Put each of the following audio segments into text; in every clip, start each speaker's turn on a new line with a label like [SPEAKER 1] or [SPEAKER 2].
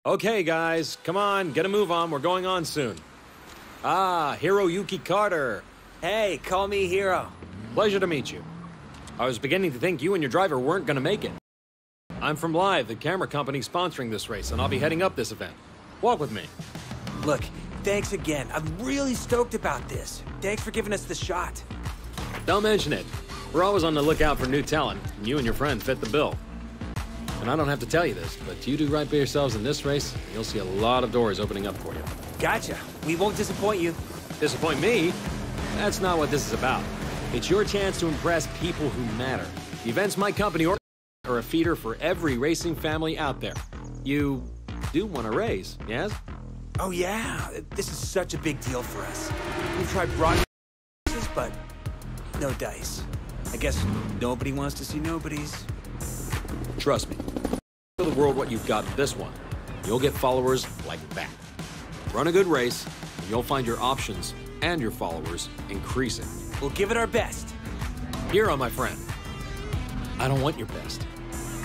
[SPEAKER 1] Okay, guys, come on, get a move on. We're going on soon. Ah, Hiroyuki Carter.
[SPEAKER 2] Hey, call me Hiro.
[SPEAKER 1] Pleasure to meet you. I was beginning to think you and your driver weren't going to make it. I'm from Live, the camera company sponsoring this race, and I'll be heading up this event. Walk with me.
[SPEAKER 2] Look, thanks again. I'm really stoked about this. Thanks for giving us the shot.
[SPEAKER 1] Don't mention it. We're always on the lookout for new talent, and you and your friend fit the bill. And I don't have to tell you this, but you do right by yourselves in this race, and you'll see a lot of doors opening up for you.
[SPEAKER 2] Gotcha. We won't disappoint you.
[SPEAKER 1] Disappoint me? That's not what this is about. It's your chance to impress people who matter. The events my company organizes are a feeder for every racing family out there. You do want to race, yes?
[SPEAKER 2] Oh yeah, this is such a big deal for us. We've tried broad races, but no dice. I guess nobody wants to see nobodies.
[SPEAKER 1] Trust me. Show the world what you've got at this one. You'll get followers like that. Run a good race, and you'll find your options and your followers increasing.
[SPEAKER 2] We'll give it our best.
[SPEAKER 1] Hero, my friend. I don't want your best.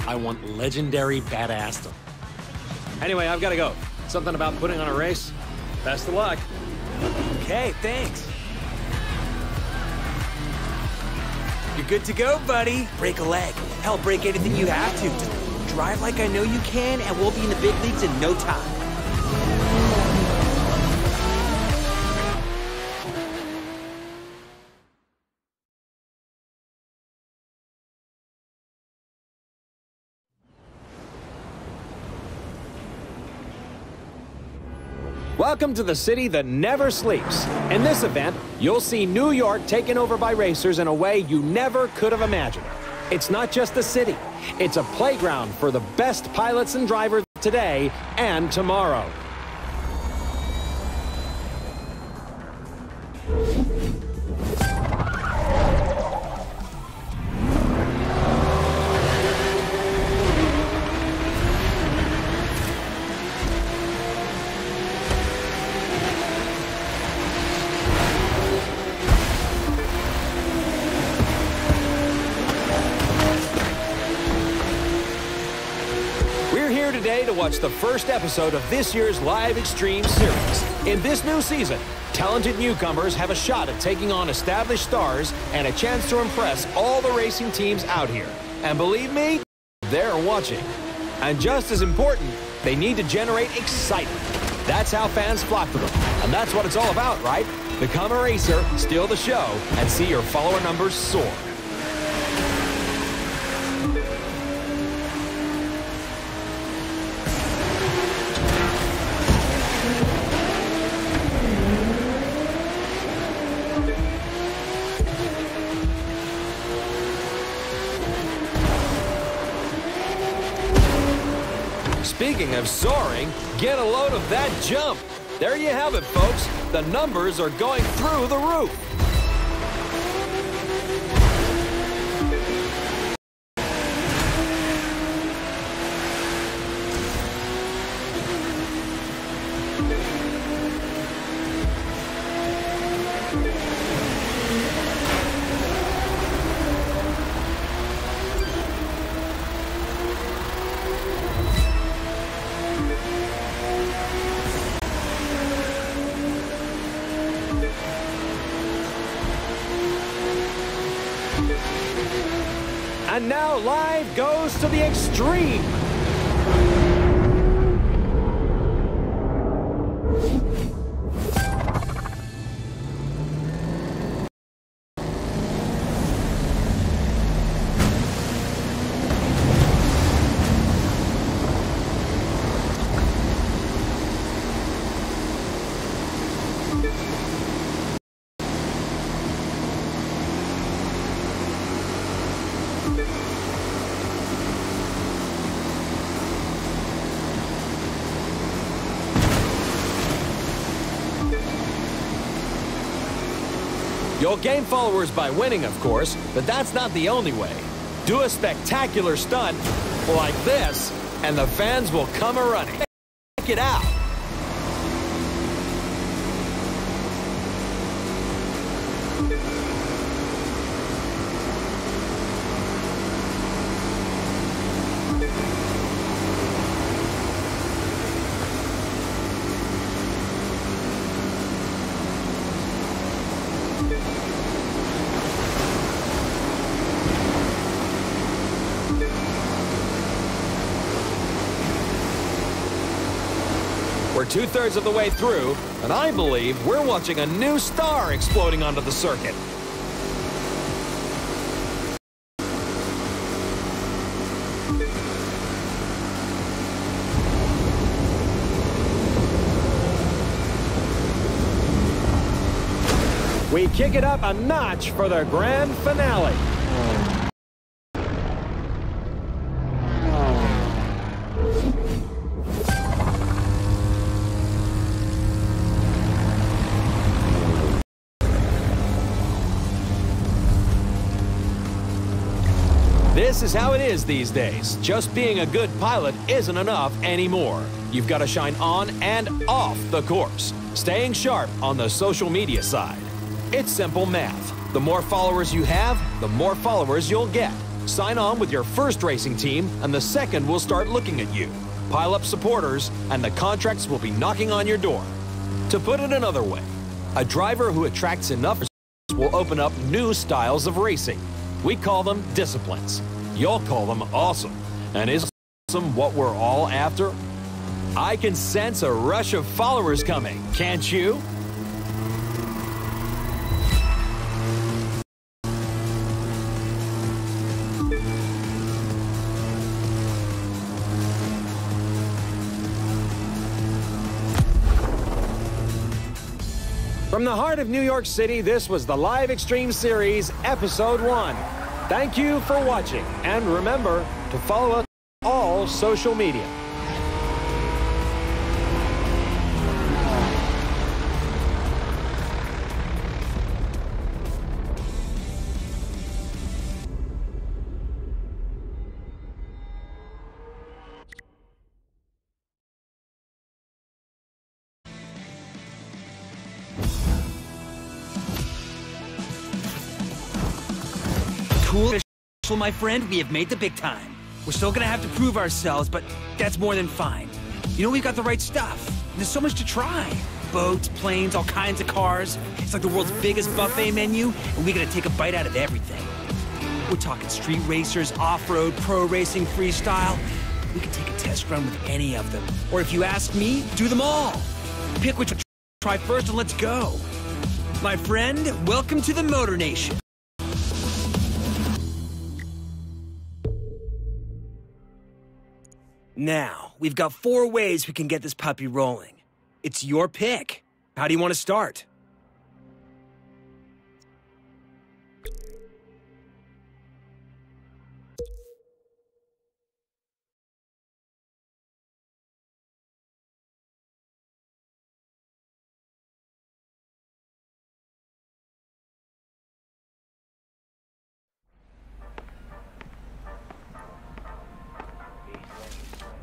[SPEAKER 1] I want legendary badassdom. Anyway, I've got to go. Something about putting on a race. Best of luck.
[SPEAKER 2] Okay, thanks. You're good to go, buddy. Break a leg. Hell, break anything you have to. Just drive like I know you can, and we'll be in the big leagues in no time.
[SPEAKER 1] Welcome to the city that never sleeps. In this event, you'll see New York taken over by racers in a way you never could have imagined. It's not just a city. It's a playground for the best pilots and drivers today and tomorrow. Today to watch the first episode of this year's Live Extreme series. In this new season, talented newcomers have a shot at taking on established stars and a chance to impress all the racing teams out here. And believe me, they're watching. And just as important, they need to generate excitement. That's how fans flock to them. And that's what it's all about, right? Become a racer, steal the show, and see your follower numbers soar. Speaking of soaring, get a load of that jump. There you have it, folks. The numbers are going through the roof. And now Live goes to the extreme. You'll gain followers by winning, of course, but that's not the only way. Do a spectacular stunt like this, and the fans will come a-running. Check it out. We're 2/3 of the way through, and I believe we're watching a new star exploding onto the circuit. We kick it up a notch for the grand finale. This is how it is these days. Just being a good pilot isn't enough anymore. You've got to shine on and off the course, staying sharp on the social media side. It's simple math. The more followers you have, the more followers you'll get. Sign on with your first racing team, and the second will start looking at you. Pile up supporters, and the contracts will be knocking on your door. To put it another way, a driver who attracts enough will open up new styles of racing. We call them disciplines. You'll call them awesome. And is awesome what we're all after? I can sense a rush of followers coming, can't you? From the heart of New York City, this was the Live Extreme Series, Episode 1. Thank you for watching, and remember to follow us on all social media.
[SPEAKER 2] Cool, my friend, we have made the big time. We're still gonna have to prove ourselves, but that's more than fine. You know, we've got the right stuff. There's so much to try. Boats, planes, all kinds of cars. It's like the world's biggest buffet menu, and we gotta take a bite out of everything. We're talking street racers, off-road, pro racing, freestyle. We can take a test run with any of them. Or if you ask me, do them all. Pick which one to try first and let's go. My friend, welcome to the Motor Nation. Now, we've got 4 ways we can get this puppy rolling. It's your pick. How do you want to start?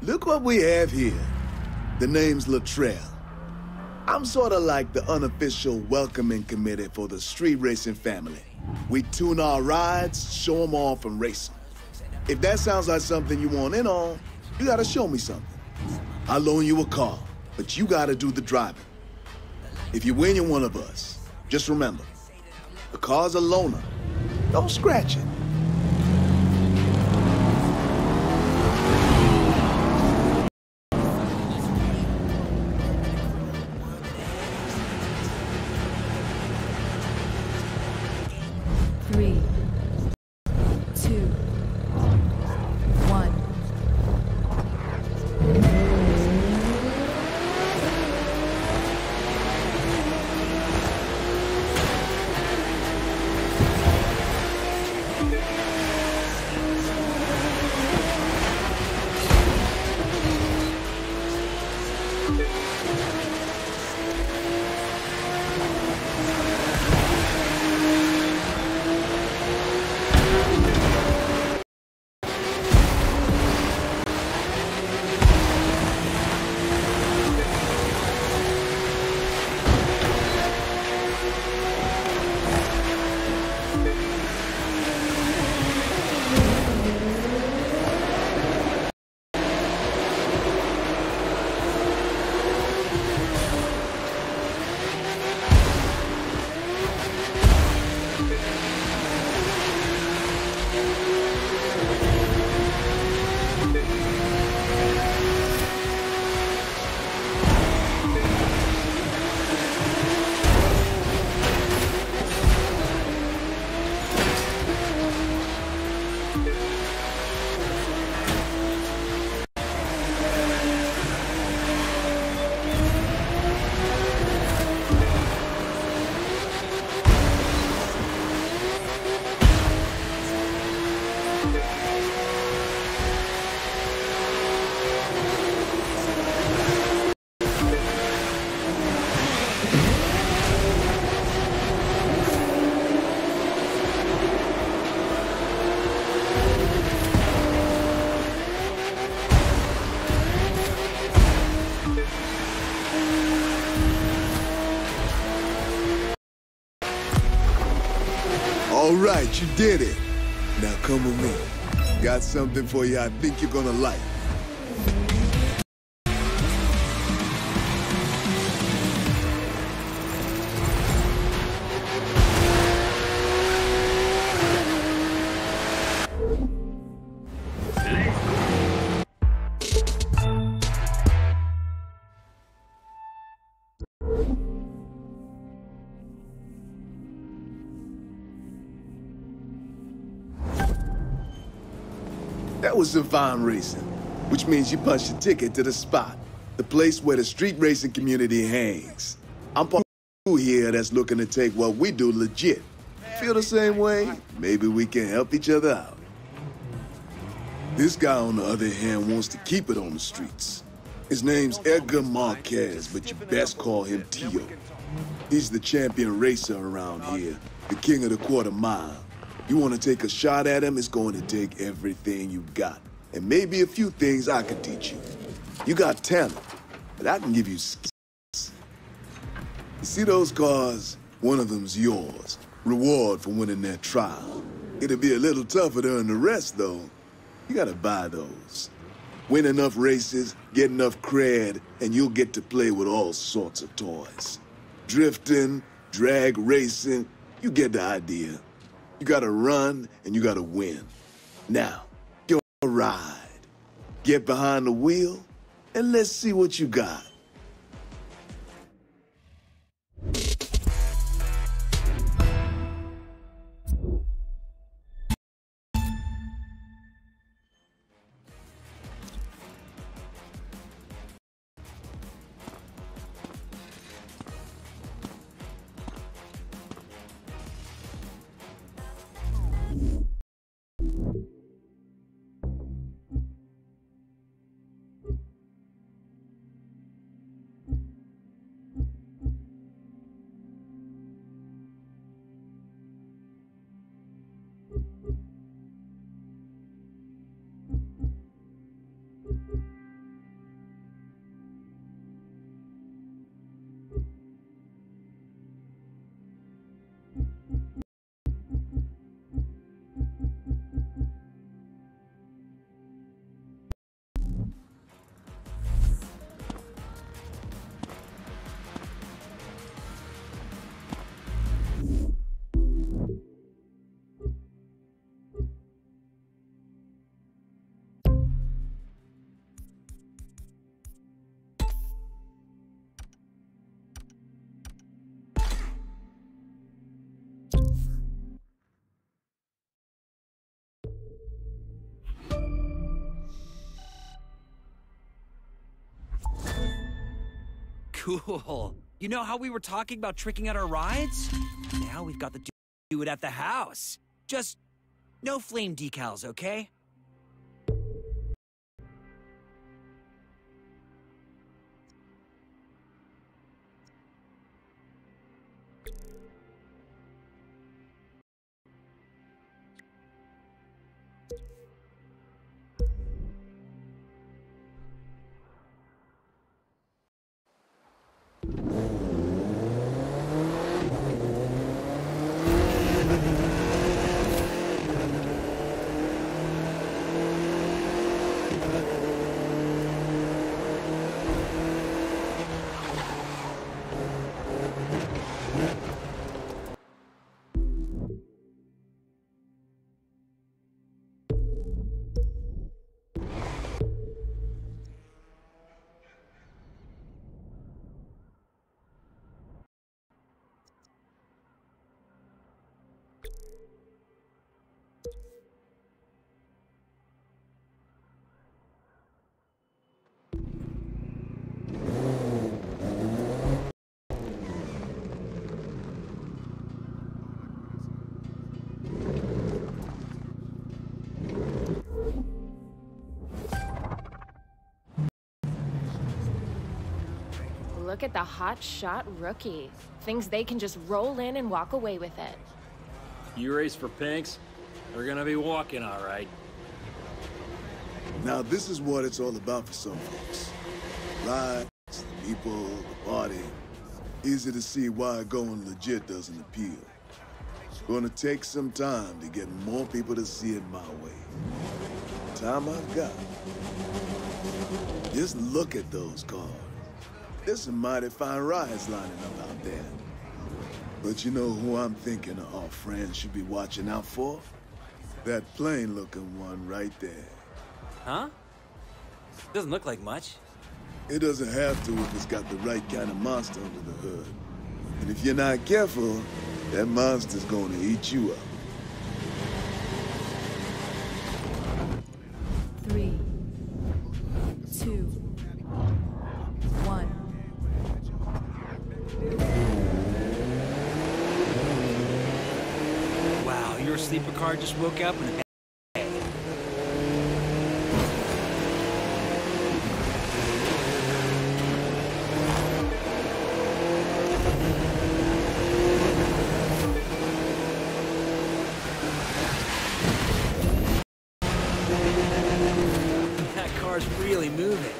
[SPEAKER 3] Look what we have here. The name's Luttrell. I'm sort of like the unofficial welcoming committee for the street racing family. We tune our rides, show them off, and race them. If that sounds like something you want in on, you gotta show me something. I'll loan you a car, but you gotta do the driving. If you win, you're one of us. Just remember, the car's a loaner. Don't scratch it. All right, you did it. Now come with me. Got something for you I think you're gonna like. That was some fine racing, which means you punched your ticket to the spot, the place where the street racing community hangs. I'm part of the crew here that's looking to take what we do legit. Feel the same way? Maybe we can help each other out. This guy, on the other hand, wants to keep it on the streets. His name's Edgar Marquez, but you best call him Tio. He's the champion racer around here, the king of the quarter mile. You want to take a shot at him, it's going to take everything you got. And maybe a few things I can teach you. You got talent, but I can give you skills. You see those cars? One of them's yours. Reward for winning that trial. It'll be a little tougher to earn the rest, though. You gotta buy those. Win enough races, get enough cred, and you'll get to play with all sorts of toys. Drifting, drag racing, you get the idea. You gotta run, and you gotta win. Now, go ride. Get behind the wheel, and let's see what you got.
[SPEAKER 2] Cool. You know how we were talking about tricking out our rides? Now we've got to do it at the house. Just no flame decals, okay?
[SPEAKER 4] look at the hot-shot rookie. Thinks they can just roll in and walk away with it.
[SPEAKER 5] You race for pinks? We're gonna be walking, all right.
[SPEAKER 3] Now this is what it's all about for some folks. Rides, the people, the party. Easy to see why going legit doesn't appeal. Gonna take some time to get more people to see it my way. Time I've got. Just look at those cars. There's some mighty fine rides lining up out there. But you know who I'm thinking our friends should be watching out for? That plain-looking one right there.
[SPEAKER 2] Huh? Doesn't look like much.
[SPEAKER 3] It doesn't have to if it's got the right kind of monster under the hood. And if you're not careful, that monster's gonna eat you up.
[SPEAKER 6] 3, 2, 1.
[SPEAKER 2] Wow, your sleeper car just woke up and that car's really moving.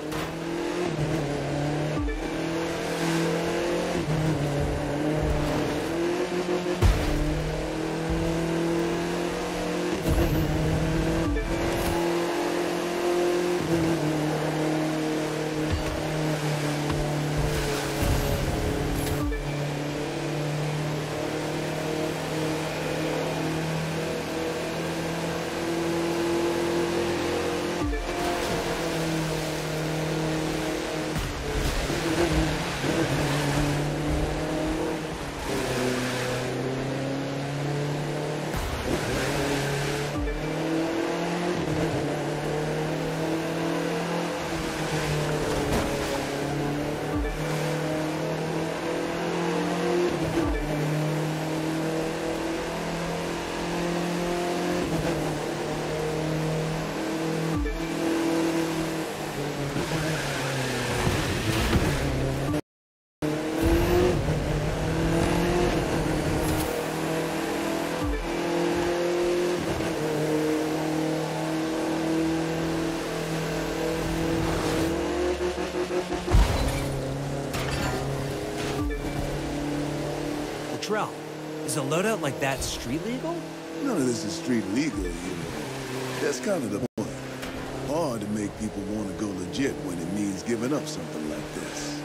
[SPEAKER 2] Trell, is a loadout like that street legal?
[SPEAKER 3] None of this is street legal, you know. That's kind of the point. Hard to make people want to go legit when it means giving up something like this.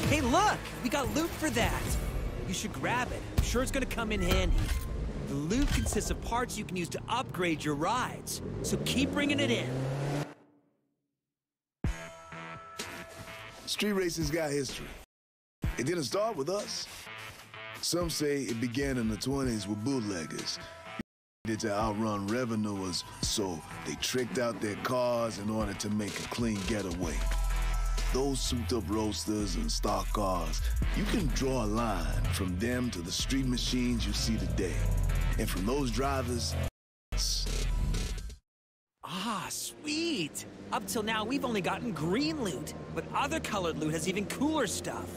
[SPEAKER 2] Hey, look! We got loot for that! You should grab it. I'm sure it's gonna come in handy. The loot consists of parts you can use to upgrade your rides, so keep bringing it in.
[SPEAKER 3] Street racing's got history. It didn't start with us. Some say it began in the 20s with bootleggers. To outrun revenuers, so they tricked out their cars in order to make a clean getaway. Those souped-up roadsters and stock cars, you can draw a line from them to the street machines you see today. And from those drivers...
[SPEAKER 2] Ah, sweet! Up till now, we've only gotten green loot, but other colored loot has even cooler stuff.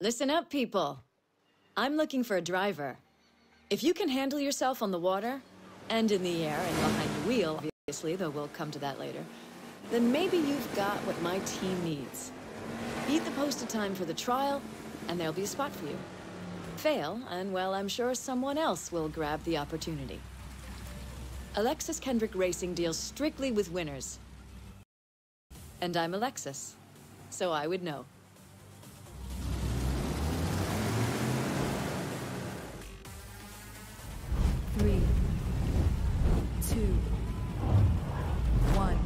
[SPEAKER 7] Listen up, people. I'm looking for a driver. If you can handle yourself on the water, and in the air, and behind the wheel, obviously, though we'll come to that later, then maybe you've got what my team needs. Beat the posted time for the trial, and there'll be a spot for you. Fail, and well, I'm sure someone else will grab the opportunity. Alexis Kendrick Racing deals strictly with winners. And I'm Alexis, so I would know.
[SPEAKER 6] Three, two, one.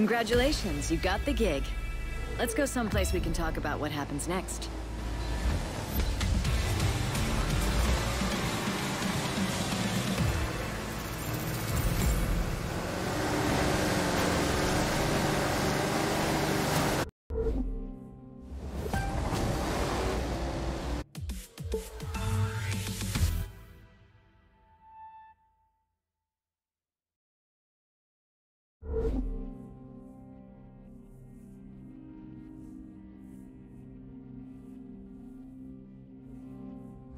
[SPEAKER 7] Congratulations, you got the gig. Let's go someplace we can talk about what happens next.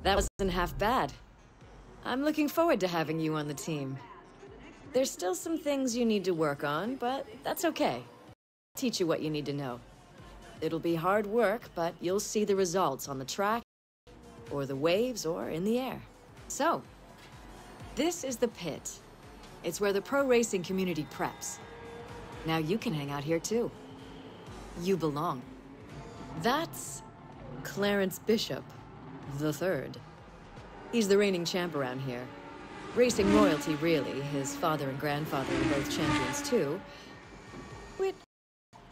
[SPEAKER 7] That wasn't half bad. I'm looking forward to having you on the team. There's still some things you need to work on, but that's okay. I'll teach you what you need to know. It'll be hard work, but you'll see the results on the track, or the waves, or in the air. So, this is the pit. It's where the pro racing community preps. Now you can hang out here too. You belong. That's Clarence Bishop the Third. He's the reigning champ around here. Racing royalty, really. His father and grandfather were both champions, too. Which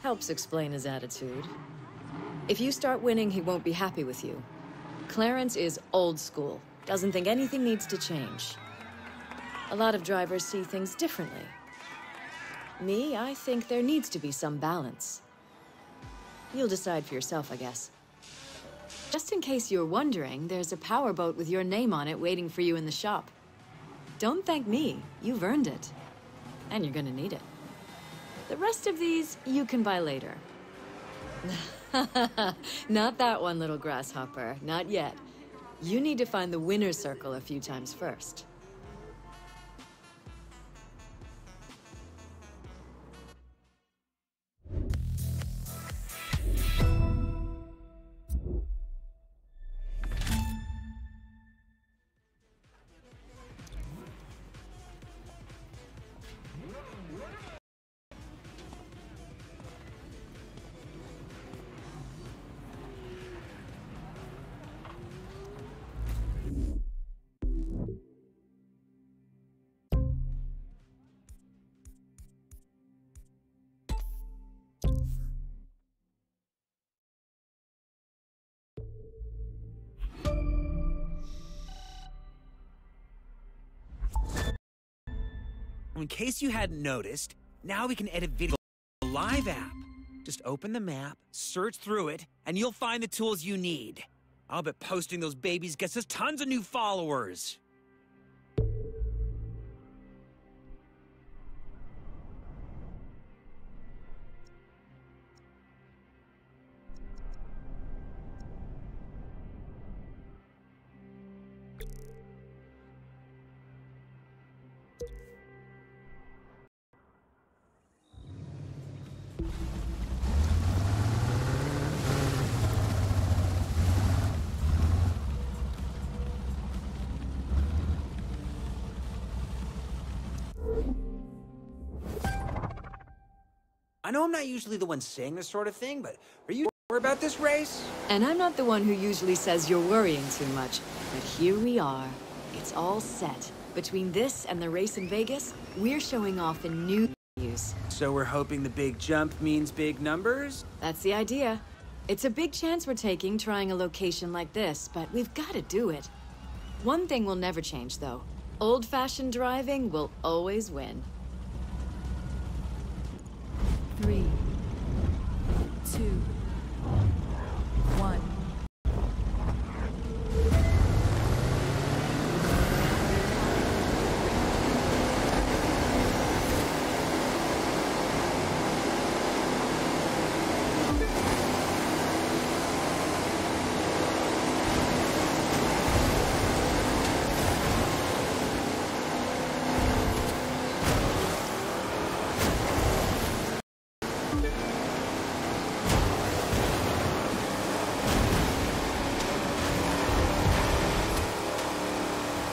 [SPEAKER 7] helps explain his attitude. If you start winning, he won't be happy with you. Clarence is old school. Doesn't think anything needs to change. A lot of drivers see things differently. Me, I think there needs to be some balance. You'll decide for yourself, I guess. Just in case you're wondering, there's a powerboat with your name on it waiting for you in the shop. Don't thank me. You've earned it. And you're gonna need it. The rest of these, you can buy later. Not that one, little grasshopper. Not yet. You need to find the winner's circle a few times first.
[SPEAKER 2] In case you hadn't noticed, now we can edit video with the Live app. Just open the map, search through it, and you'll find the tools you need. I'll bet posting those babies gets us tons of new followers. I know I'm not usually the one saying this sort of thing, but are you sure about this race?
[SPEAKER 7] And I'm not the one who usually says you're worrying too much, but here we are. It's all set. Between this and the race in Vegas, we're showing off in new venues.
[SPEAKER 2] So we're hoping the big jump means big numbers?
[SPEAKER 7] That's the idea. It's a big chance we're taking trying a location like this, but we've got to do it. One thing will never change, though. Old-fashioned driving will always win.
[SPEAKER 6] 3, 2, 1.